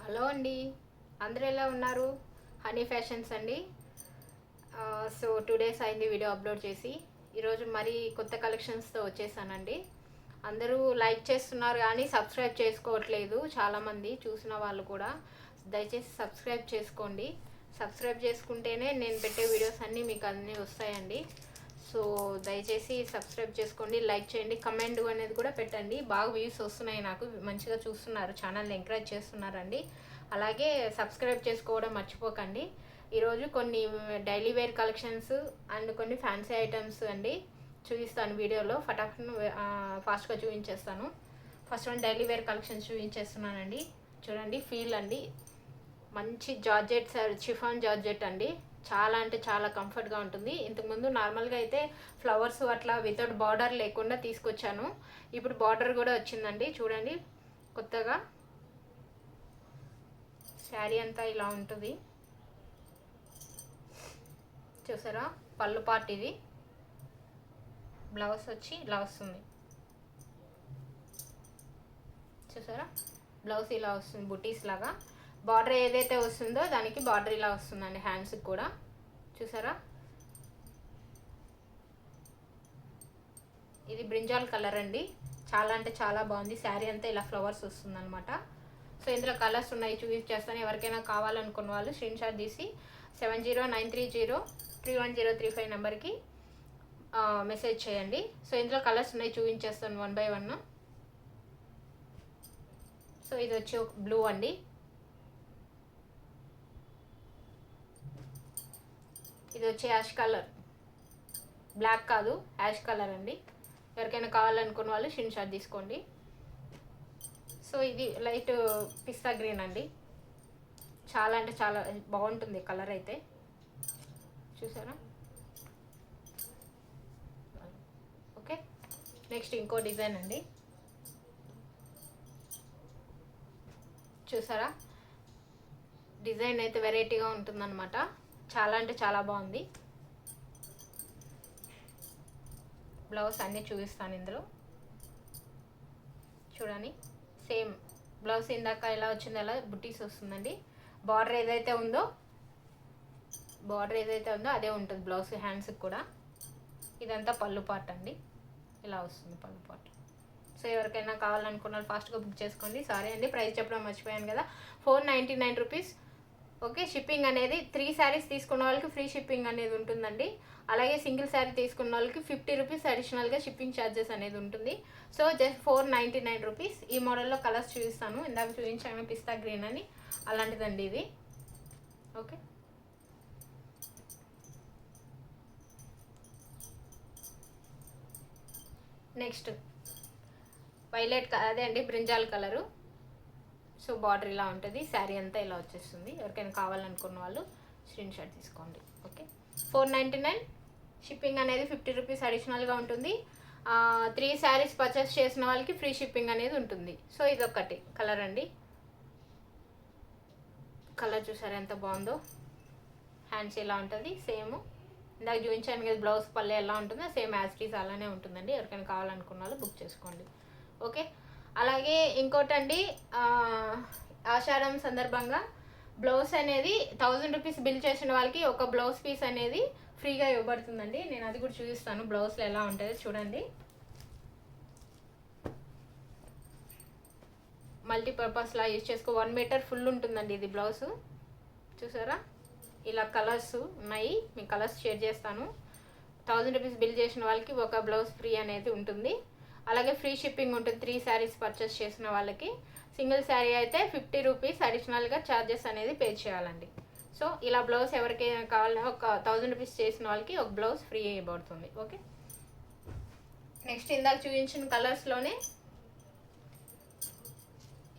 Hello అండి, అందరూ ఎలా ఉన్నారు? హనీ ఫ్యాషన్స్ అండి. సో 2 డేస్ అయింది వీడియో అప్లోడ్ చేసి. ఈరోజు మరీ కొత్త కలెక్షన్స్తో వచ్చేసానండి. అందరూ లైక్ చేస్తున్నారు కానీ సబ్స్క్రైబ్ చేసుకోవట్లేదు చాలామంది చూసిన వాళ్ళు కూడా. దయచేసి సబ్స్క్రైబ్ చేసుకోండి. సబ్స్క్రైబ్ చేసుకుంటేనే నేను పెట్టే వీడియోస్ అన్నీ మీకు అన్నీ వస్తాయండి. సో దయచేసి సబ్స్క్రైబ్ చేసుకోండి, లైక్ చేయండి, కమెంట్ అనేది కూడా పెట్టండి. బాగా వ్యూస్ వస్తున్నాయి, నాకు మంచిగా చూస్తున్నారు, ఛానల్ని ఎంకరేజ్ చేస్తున్నారండి. అలాగే సబ్స్క్రైబ్ చేసుకోవడం మర్చిపోకండి. ఈరోజు కొన్ని డైలీ వేర్ కలెక్షన్స్ అండ్ కొన్ని ఫ్యాన్సీ ఐటమ్స్ అండి చూపిస్తాను వీడియోలో. ఫాస్ట్గా చూపించేస్తాను. First one daily wear collections చూపించేస్తున్నానండి. చూడండి, ఫీల్ అండి, మంచి జార్జెట్ షిఫాన్ జార్జెట్ అండి. చాలా అంటే చాలా కంఫర్ట్గా ఉంటుంది. ఇంతకుముందు నార్మల్గా అయితే ఫ్లవర్స్ అట్లా వితౌట్ బార్డర్ లేకుండా తీసుకొచ్చాను. ఇప్పుడు బార్డర్ కూడా వచ్చిందండి. చూడండి, కొత్తగా శారీ అంతా ఇలా ఉంటుంది. చూసారా, పళ్ళు పార్ట్ ఇది. బ్లౌజ్ వచ్చి ఇలా వస్తుంది. చూసారా, బ్లౌజ్ ఇలా వస్తుంది బుటీస్ లాగా. బార్డర్ ఏదైతే వస్తుందో దానికి బార్డర్ ఇలా వస్తుందండి హ్యాండ్స్కి కూడా. చూసారా, ఇది బ్రింజాల్ కలర్ అండి. చాలా అంటే చాలా బాగుంది. శారీ అంతా ఇలా ఫ్లవర్స్ వస్తుంది అనమాట. సో ఇందులో కలర్స్ ఉన్నాయి, చూపించేస్తాను. ఎవరికైనా కావాలనుకున్న వాళ్ళు స్క్రీన్ షాట్ తీసి 7093031035 నెంబర్కి మెసేజ్ చేయండి. సో ఇందులో కలర్స్ ఉన్నాయి, చూపించేస్తాను 1 by 1. సో ఇది వచ్చి ఒక బ్లూ అండి. ఇది వచ్చి యాష్ కలర్, బ్లాక్ కాదు యాష్ కలర్ అండి. ఎవరికైనా కావాలనుకున్న వాళ్ళు స్క్రీన్ షాట్ తీసుకోండి. సో ఇది లైట్ పిస్తా గ్రీన్ అండి. చాలా అంటే చాలా బాగుంటుంది కలర్ అయితే. చూసారా, ఓకే. నెక్స్ట్ ఇంకో డిజైన్ అండి. చూసారా, డిజైన్ అయితే వెరైటీగా ఉంటుందన్నమాట. చాలా అంటే చాలా బాగుంది. బ్లౌజ్ అన్నీ చూపిస్తాను ఇందులో. చూడండి, సేమ్ బ్లౌజ్ ఇందాక ఎలా వచ్చిందో అలా బుటీస్ వస్తుందండి. బార్డర్ ఏదైతే ఉందో అదే ఉంటుంది బ్లౌజ్ హ్యాండ్స్కి కూడా. ఇదంతా పళ్ళు పార్ట్ అండి, ఇలా వస్తుంది పళ్ళు పార్ట్. సో ఎవరికైనా కావాలనుకున్న ఫాస్ట్గా బుక్ చేసుకోండి. సారీ అండి, ప్రైస్ చెప్పడం మర్చిపోయాను కదా. 499 రూపీస్. ఓకే. షిప్పింగ్ అనేది 3 శారీస్ తీసుకున్న వాళ్ళకి ఫ్రీ షిప్పింగ్ అనేది ఉంటుందండి. అలాగే సింగిల్ శారీ తీసుకున్న వాళ్ళకి 50 రూపీస్ అడిషనల్గా షిప్పింగ్ ఛార్జెస్ అనేది ఉంటుంది. So just 499 rupees. ఈ మోడల్లో కలర్స్ చూపిస్తాను. ఇందాక చూపించాను పిస్తా గ్రీన్ అని, అలాంటిదండి ఇది. ఓకే. నెక్స్ట్ వైలెట్, అదే అండి బ్రింజాల్ కలరు. సో బార్డర్ ఇలా ఉంటుంది, శారీ అంతా ఇలా వచ్చేస్తుంది. ఎవరికైనా కావాలనుకున్న వాళ్ళు స్క్రీన్ షాట్ తీసుకోండి. ఓకే. 499. షిప్పింగ్ అనేది 50 రూపీస్ అడిషనల్గా ఉంటుంది. 3 శారీస్ పర్చేస్ చేసిన వాళ్ళకి ఫ్రీ షిప్పింగ్ అనేది ఉంటుంది. సో ఇదొకటి కలర్ అండి. కలర్ చూసారా ఎంత బాగుందో. హ్యాండ్స్ ఇలా ఉంటుంది సేమ్. ఇందాక చూపించాను కదా బ్లౌజ్ పల్లె ఎలా ఉంటుందో సేమ్ యాజ్ ఇట్ ఈస్ అలానే ఉంటుందండి. ఎవరికైనా కావాలనుకున్న వాళ్ళు బుక్ చేసుకోండి. ఓకే. అలాగే ఇంకోటండి, ఆషాఢం సందర్భంగా బ్లౌజ్ అనేది 1000 రూపీస్ బిల్ చేసిన వాళ్ళకి ఒక బ్లౌజ్ పీస్ అనేది ఫ్రీగా ఇవ్వబడుతుందండి. నేను అది కూడా చూపిస్తాను బ్లౌజ్లో ఎలా ఉంటుందో. చూడండి, మల్టీపర్పస్లా యూజ్ చేసుకో. 1 మీటర్ ఫుల్ ఉంటుందండి ఇది బ్లౌజ్. చూసారా, ఇలా కలర్స్ ఉన్నాయి, మీ కలర్స్ షేర్ చేస్తాను. 1000 రూపీస్ బిల్ చేసిన వాళ్ళకి ఒక బ్లౌజ్ ఫ్రీ అనేది ఉంటుంది. అలాగే ఫ్రీ షిప్పింగ్ ఉంటుంది 3 శారీస్ పర్చేస్ చేసిన వాళ్ళకి. సింగిల్ శారీ అయితే 50 రూపీస్ అడిషనల్గా ఛార్జెస్ అనేది పే చేయాలండి. సో ఇలా బ్లౌజ్ ఎవరికైనా కావాలన్నా ఒక 1000 రూపీస్ చేసిన వాళ్ళకి ఒక బ్లౌజ్ ఫ్రీ ఇవ్వబడుతుంది. ఓకే. నెక్స్ట్ ఇందాక చూపించిన కలర్స్లోనే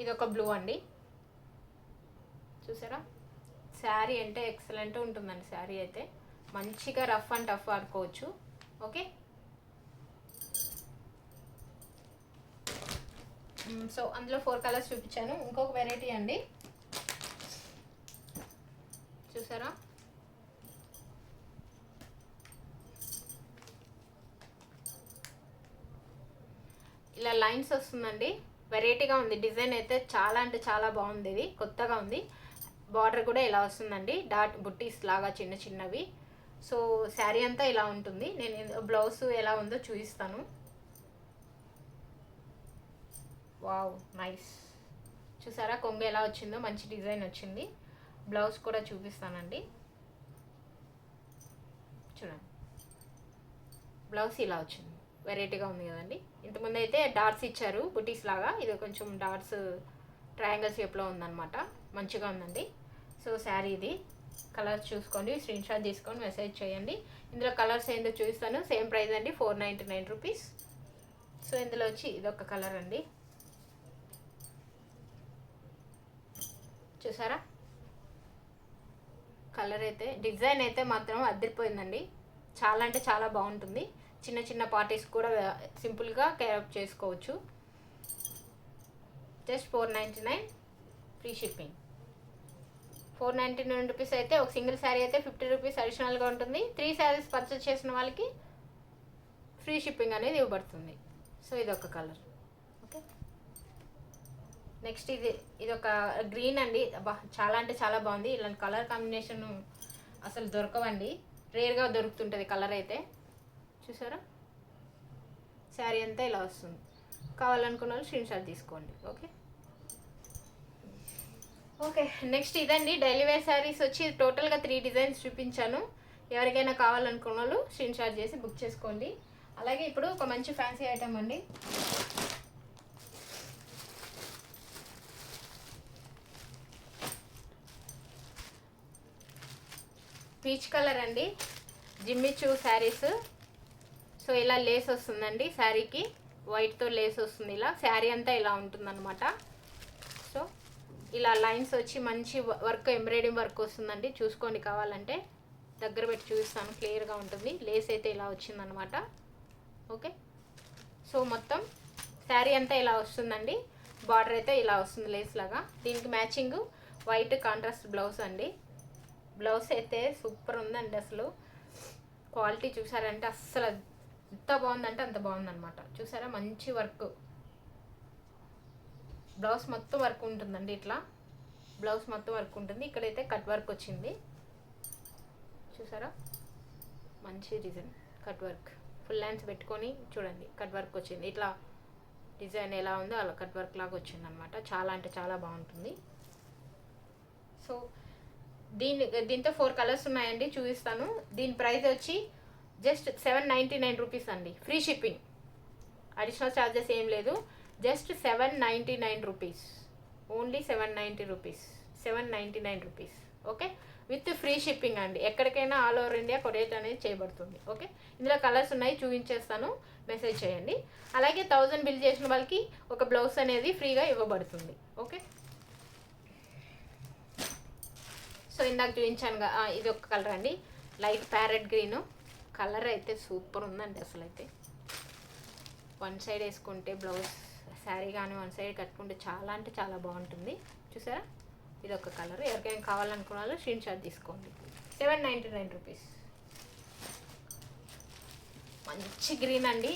ఇది ఒక బ్లూ అండి. చూసారా, శారీ అంటే ఎక్సలెంట్ ఉంటుందండి. శారీ అయితే మంచిగా రఫ్ అండ్ టఫ్ ఆడుకోవచ్చు. ఓకే. సో అందులో 4 కలర్స్ చూపించాను. ఇంకొక వెరైటీ అండి. చూసారా, ఇలా లైన్స్ వస్తుందండి. వెరైటీగా ఉంది. డిజైన్ అయితే చాలా అంటే చాలా బాగుంది. ఇది కొత్తగా ఉంది. బార్డర్ కూడా ఇలా వస్తుందండి, డాట్ బుట్టీస్ లాగా చిన్న చిన్నవి. సో శారీ అంతా ఇలా ఉంటుంది. నేను బ్లౌజ్ ఎలా ఉందో చూపిస్తాను. Wow, nice. చూసారా కొంగు ఎలా వచ్చిందో, మంచి డిజైన్ వచ్చింది. బ్లౌజ్ కూడా చూపిస్తానండి, చూడండి. బ్లౌజ్ ఇలా వచ్చింది, వెరైటీగా ఉంది కదండి. ఇంతకుముందు అయితే డాట్స్ ఇచ్చారు బుటీస్ లాగా, ఇది కొంచెం డాట్స్ ట్రయాంగిల్ షేప్లో ఉందన్నమాట. మంచిగా ఉందండి. సో శారీ ఇది. కలర్స్ చూసుకోండి, స్క్రీన్ షాట్ తీసుకొని మెసేజ్ చేయండి. ఇందులో కలర్స్ ఏందో చూపిస్తాను. సేమ్ ప్రైస్ అండి, 499 రూపీస్. సో ఇందులో వచ్చి ఇదొక కలర్ అండి, చూసారా. కలర్ అయితే, డిజైన్ అయితే మాత్రం అదిరిపోయిందండి. చాలా అంటే చాలా బాగుంటుంది. చిన్న చిన్న పార్టీస్ కూడా సింపుల్గా క్యారప్ చేసుకోవచ్చు. Just 499 free shipping. 499 రూపీస్ అయితే ఒక సింగిల్ శారీ అయితే 50 రూపీస్ అడిషనల్గా ఉంటుంది. 3 శారీస్ పర్చేస్ చేసిన వాళ్ళకి ఫ్రీ షిప్పింగ్ అనేది ఇవ్వబడుతుంది. సో ఇదొక కలర్. ఓకే, నెక్స్ట్ ఇదొక గ్రీన్ అండి. అబ్బా, చాలా అంటే చాలా బాగుంది. ఇలాంటి కలర్ కాంబినేషన్ అసలు దొరకవండి, రేర్గా దొరుకుతుంటుంది కలర్ అయితే. చూసారా, శారీ అంతా ఇలా వస్తుంది. కావాలనుకున్న వాళ్ళు స్క్రీన్ షాట్ తీసుకోండి. ఓకే ఓకే, నెక్స్ట్ ఇదండి డైలీ వేర్ శారీస్ వచ్చి టోటల్గా 3 డిజైన్స్ చూపించాను. ఎవరికైనా కావాలనుకున్న వాళ్ళు స్క్రీన్ షాట్ చేసి బుక్ చేసుకోండి. అలాగే ఇప్పుడు ఒక మంచి ఫ్యాన్సీ ఐటమ్ అండి. పీచ్ కలర్ అండి, జిమ్మిచూ శారీస్. సో ఇలా లేస్ వస్తుందండి శారీకి, వైట్తో లేస్ వస్తుంది. ఇలా శారీ అంతా ఇలా ఉంటుందన్నమాట. సో ఇలా లైన్స్ వచ్చి మంచి వర్క్, ఎంబ్రాయిడింగ్ వర్క్ వస్తుందండి. చూసుకోండి, కావాలంటే దగ్గర పెట్టి చూపిస్తాను, క్లియర్గా ఉంటుంది. లేస్ అయితే ఇలా వచ్చిందనమాట. ఓకే, సో మొత్తం శారీ అంతా ఇలా వస్తుందండి. బార్డర్ అయితే ఇలా వస్తుంది లేస్ లాగా. దీనికి మ్యాచింగ్ వైట్ కాంట్రాస్ట్ బ్లౌజ్ అండి. బ్లౌజ్ అయితే సూపర్ ఉందండి. అసలు క్వాలిటీ చూసారంటే అస్సలు ఎంత బాగుందంటే అంత బాగుందన్నమాట. చూసారా, మంచి వర్క్. బ్లౌజ్ మొత్తం వర్క్ ఉంటుందండి. ఇట్లా బ్లౌజ్ మొత్తం వర్క్ ఉంటుంది. ఇక్కడైతే కట్ వర్క్ వచ్చింది. చూసారా, మంచి design cut work. Full hands పెట్టుకొని చూడండి, కట్ వర్క్ వచ్చింది. ఇట్లా డిజైన్ ఎలా ఉందో అలా కట్ వర్క్ లాగా వచ్చింది అనమాట. చాలా అంటే చాలా బాగుంటుంది. సో దీంతో 4 కలర్స్ ఉన్నాయండి, చూపిస్తాను. దీని ప్రైస్ వచ్చి జస్ట్ 799 రూపీస్ అండి. ఫ్రీ షిప్పింగ్, అడిషనల్ ఛార్జెస్ ఏం లేదు. Just 799 rupees, only 790 rupees, 799 rupees. Okay, with free shipping అండి. ఎక్కడికైనా ఆల్ ఓవర్ ఇండియా కొరియర్ అనేది చేయబడుతుంది. ఓకే, ఇందులో కలర్స్ ఉన్నాయి, చూపించేస్తాను, మెసేజ్ చేయండి. అలాగే 1000 బిల్ చేసిన వాళ్ళకి ఒక బ్లౌజ్ అనేది ఫ్రీగా ఇవ్వబడుతుంది. ఓకే, సో ఇందాక చూపించాను. ఇది ఒక కలర్ అండి, లైట్ ప్యారెట్ గ్రీను. కలర్ అయితే సూపర్ ఉందండి. అసలు అయితే వన్ సైడ్ వేసుకుంటే బ్లౌజ్ శారీ కానీ వన్ సైడ్ కట్టుకుంటే చాలా అంటే చాలా బాగుంటుంది. చూసారా, ఇది ఒక కలర్. ఎవరికైనా కావాలనుకున్న వాళ్ళు స్క్రీన్ షాట్ తీసుకోండి. 799 రూపీస్. మంచి గ్రీన్ అండి.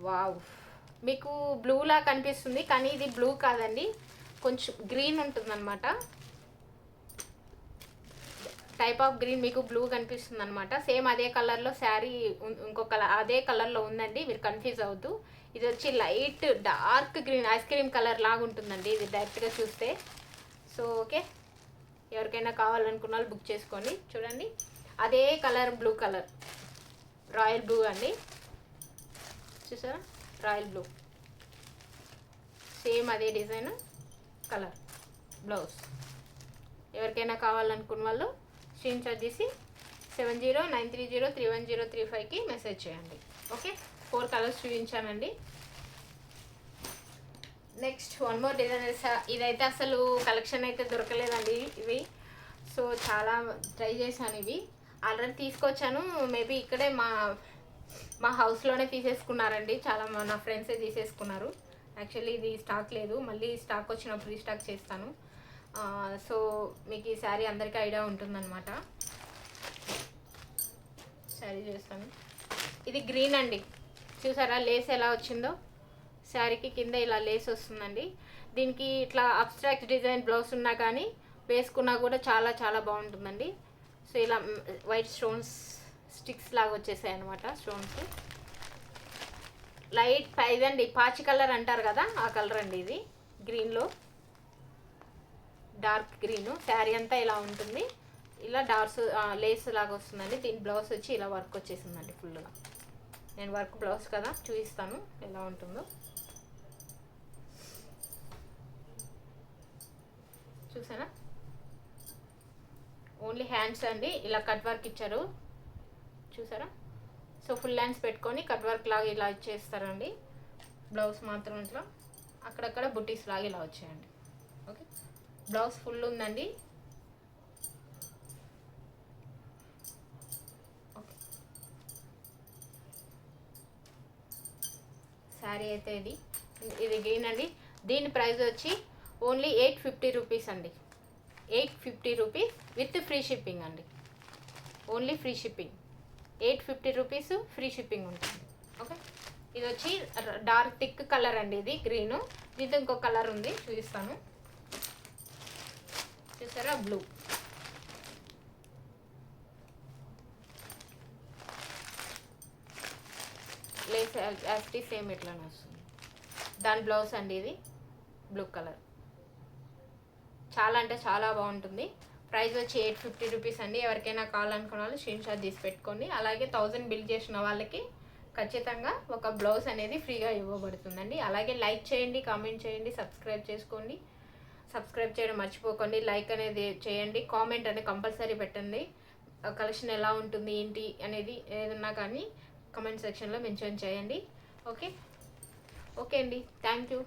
వావ్, మీకు బ్లూలా కనిపిస్తుంది కానీ ఇది బ్లూ కాదండి, కొంచెం గ్రీన్ ఉంటుందన్నమాట. టైప్ ఆఫ్ గ్రీన్ మీకు బ్లూ కనిపిస్తుంది అనమాట. సేమ్ అదే కలర్లో శారీ ఇంకొక అదే కలర్లో ఉందండి, మీరు కన్ఫ్యూజ్ అవుతూ. ఇది వచ్చి light dark green, ice cream colour లాగా ఉంటుందండి ఇది డైరెక్ట్గా చూస్తే. సో ఓకే, ఎవరికైనా కావాలనుకున్న వాళ్ళు బుక్ చేసుకోండి. చూడండి, అదే colour blue colour, royal blue అండి. చూసారా, రాయల్ బ్లూ, సేమ్ అదే డిజైన్ కలర్ బ్లౌజ్. ఎవరికైనా కావాలనుకున్న వాళ్ళు స్క్రీన్ షాట్ తీసి 7093031035కి మెసేజ్ చేయండి. ఓకే, 4 కలర్స్ చూపించానండి. Next one more design. ఇదైతే అసలు కలెక్షన్ అయితే దొరకలేదండి ఇవి. సో చాలా ట్రై చేశాను. ఇవి ఆల్రెడీ తీసుకొచ్చాను, మేబీ ఇక్కడే మా హౌస్లోనే తీసేసుకున్నారండి. చాలా నా ఫ్రెండ్సే తీసేసుకున్నారు. యాక్చువల్లీ ఇది స్టాక్ లేదు, మళ్ళీ స్టాక్ వచ్చినప్పుడు రీస్టాక్ చేస్తాను. సో మీకు ఈ శారీ అందరికీ ఐడియా ఉంటుందన్నమాట. శారీ చేస్తాను. ఇది గ్రీన్ అండి. చూసారా లేస్ ఎలా వచ్చిందో, శారీకి కింద ఇలా లేస్ వస్తుందండి. దీనికి ఇట్లా అబ్స్ట్రాక్ట్ డిజైన్ బ్లౌజ్ ఉన్నా కానీ వేసుకున్నా కూడా చాలా చాలా బాగుంటుందండి. సో ఇలా వైట్ స్టోన్స్ స్టిక్స్ లాగా వచ్చేసాయి అనమాట. స్టోన్స్ లైట్ ఇదండి పాచి కలర్ అంటారు కదా, ఆ కలర్ అండి ఇది. గ్రీన్లో డార్క్ గ్రీను. శారీ అంతా ఇలా ఉంటుంది. ఇలా డార్క్స్ లేస్ లాగా వస్తుందండి. దీని బ్లౌజ్ వచ్చి ఇలా వర్క్ వచ్చేసిందండి ఫుల్గా. నేను వర్క్ బ్లౌజ్ కదా చూపిస్తాను ఎలా ఉంటుందో. చూసారా, ఓన్లీ హ్యాండ్స్ అండి ఇలా కట్ వర్క్ ఇచ్చారు చూసారా. సో ఫుల్ హ్యాండ్స్ పెట్టుకొని కట్ వర్క్ లాగా ఇలా ఇచ్చేస్తారండి. బ్లౌజ్ మాత్రం ఇట్లా అక్కడక్కడ బుటీస్ లాగా ఇలా వచ్చాయండి. ఓకే, బ్లౌజ్ ఫుల్ ఉందండి. ఓకే, శారీ అయితే ఇది గ్రీన్ అండి. దీని ప్రైస్ వచ్చి ఓన్లీ 850 రూపీస్ అండి. 850 రూపీస్ విత్ ఫ్రీ షిప్పింగ్ అండి. Only free shipping. 850 rupees free shipping ఉంటుంది. ఓకే, ఇది వచ్చి డార్క్ థిక్ కలర్ అండి. ఇది గ్రీను. దీంతో ఇంకో కలర్ ఉంది చూపిస్తాను. చూసారా, బ్లూ. లేస్ యాక్టీ సేమ్ ఇట్లానే వస్తుంది. దాని బ్లౌజ్ అండి ఇది బ్లూ కలర్. చాలా అంటే చాలా బాగుంటుంది. ప్రైస్ వచ్చి 850 రూపీస్ అండి. ఎవరికైనా కావాలనుకున్న వాళ్ళు స్క్రీన్ షాట్ తీసి పెట్టుకోండి. అలాగే 1000 బిల్ చేసిన వాళ్ళకి ఖచ్చితంగా ఒక బ్లౌజ్ అనేది ఫ్రీగా ఇవ్వబడుతుందండి. అలాగే లైక్ చేయండి, కామెంట్ చేయండి, సబ్స్క్రైబ్ చేసుకోండి. సబ్స్క్రైబ్ చేయడం మర్చిపోకండి. లైక్ అనేది చేయండి, కామెంట్ అనేది కంపల్సరీ పెట్టండి. కలెక్షన్ ఎలా ఉంటుంది ఏంటి అనేది ఏదన్నా కానీ కామెంట్ సెక్షన్లో మెన్షన్ చేయండి. ఓకే ఓకే అండి, థ్యాంక్ యూ.